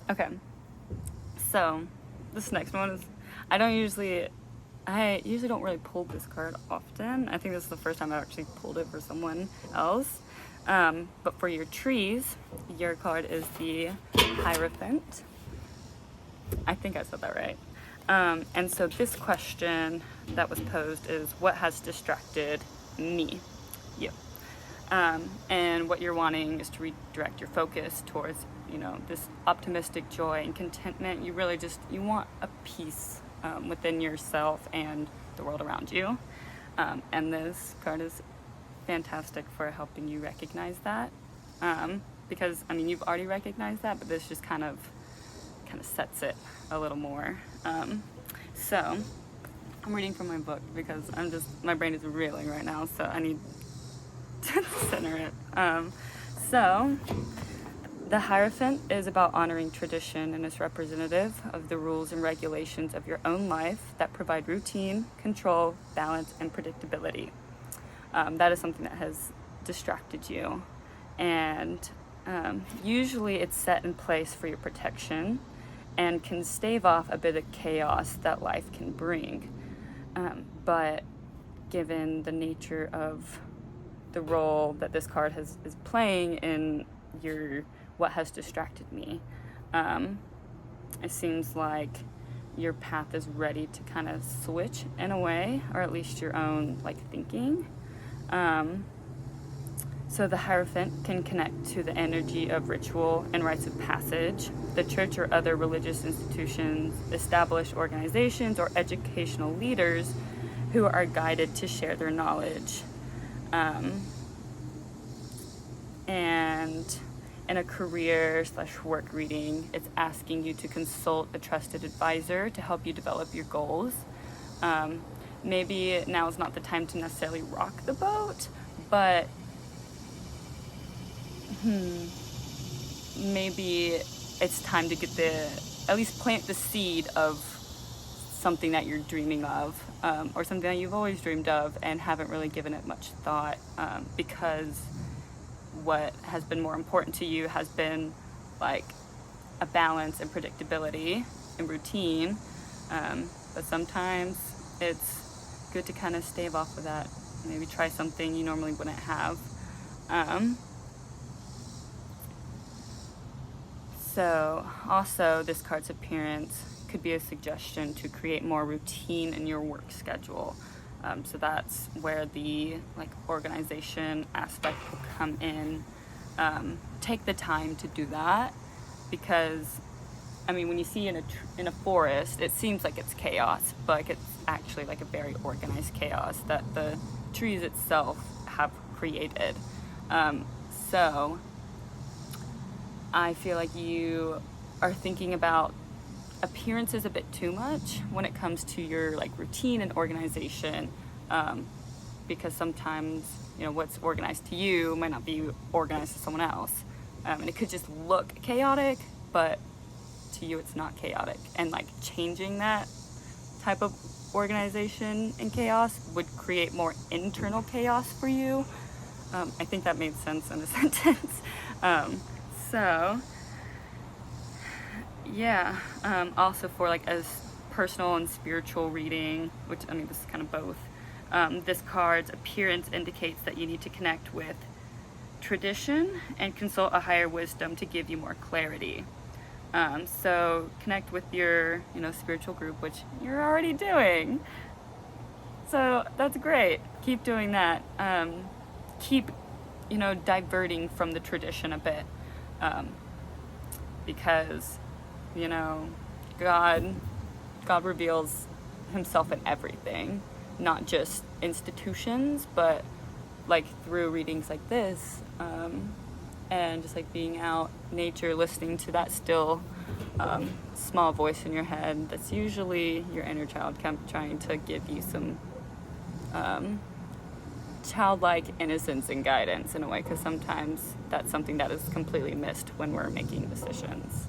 Okay, so this next one is, I usually don't really pull this card often. I think this is the first time I've actually pulled it for someone else. But for your trees, your card is the Hierophant. I think I said that right. And so this question that was posed is, what has distracted me? You. And what you're wanting is to redirect your focus towards, this optimistic joy and contentment. You really you want a peace within yourself and the world around you. And this card is fantastic for helping you recognize that. Because, you've already recognized that, but this just kind of sets it a little more. So I'm reading from my book because my brain is reeling right now, so I need to center it. So the Hierophant is about honoring tradition and is representative of the rules and regulations of your own life that provide routine, control, balance, and predictability. That is something that has distracted you, and usually it's set in place for your protection and can stave off a bit of chaos that life can bring. But given the nature of the role that this card is playing in what has distracted me, it seems like your path is ready to kind of switch in a way, or at least your own thinking. So the Hierophant can connect to the energy of ritual and rites of passage, the church or other religious institutions, established organizations, or educational leaders who are guided to share their knowledge. And in a career/work reading, it's asking you to consult a trusted advisor to help you develop your goals. Maybe now is not the time to necessarily rock the boat, but maybe it's time to at least plant the seed of something that you're dreaming of, or something that you've always dreamed of and haven't really given it much thought, because what has been more important to you has been a balance and predictability and routine, but sometimes it's good to kind of stave off of that, maybe try something you normally wouldn't have. So also this card's appearance could be a suggestion to create more routine in your work schedule. So that's where the organization aspect will come in. Take the time to do that, because when you see in a forest, it seems like it's chaos, but it's actually a very organized chaos that the trees itself have created. So I feel like you are thinking about appearances a bit too much when it comes to your routine and organization, because sometimes what's organized to you might not be organized to someone else, and it could just look chaotic, but to you it's not chaotic, and changing that type of organization and chaos would create more internal chaos for you. I think that made sense in a sentence. So yeah, also for as personal and spiritual reading, which this is kind of both, this card's appearance indicates that you need to connect with tradition and consult a higher wisdom to give you more clarity. So connect with your spiritual group, which you're already doing, so that's great. Keep doing that. Keep diverting from the tradition a bit, because God reveals himself in everything, not just institutions, but through readings like this, and just being out nature, listening to that still small voice in your head that's usually your inner child trying to give you some childlike innocence and guidance in a way, because sometimes that's something that is completely missed when we're making decisions.